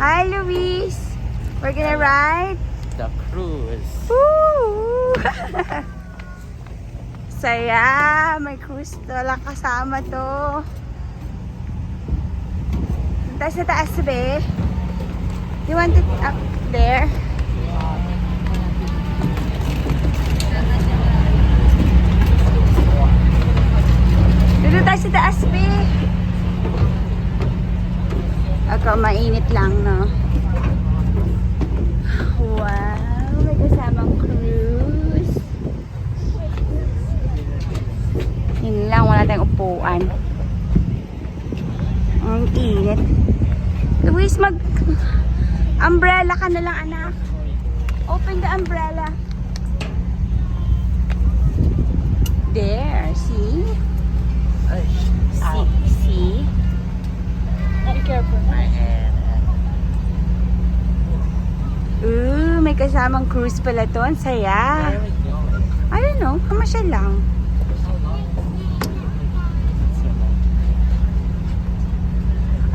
Hi, Luis. We're gonna ride The cruise. Woo! Saya, may cruise lang kasama to. Punta sa taas, be. You want it up there? Dito tayo sa taas, be. Ako, mainit lang, no? Wow, may kasamang cruise. Yun lang, wala tayong upuan. Ang init. Luis, umbrella ka na lang, anak. Open the umbrella. There, see? See? Be careful. My hand. Ooh, may kasamang cruise pala to. Ang saya. Where are we going? I don't know, kamasyal lang.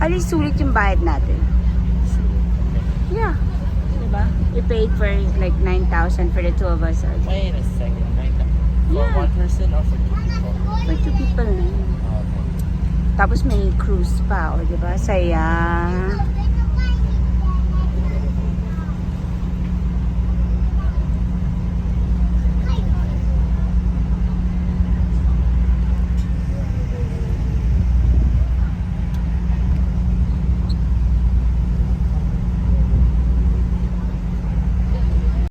Alis sulit yung bayad natin. Yeah. Diba? We paid for like 9,000 for the two of us. Wait a second. For Yeah. one person or for two people? For two people na yun. Okay. Tapos may cruise pa, o diba? Saya.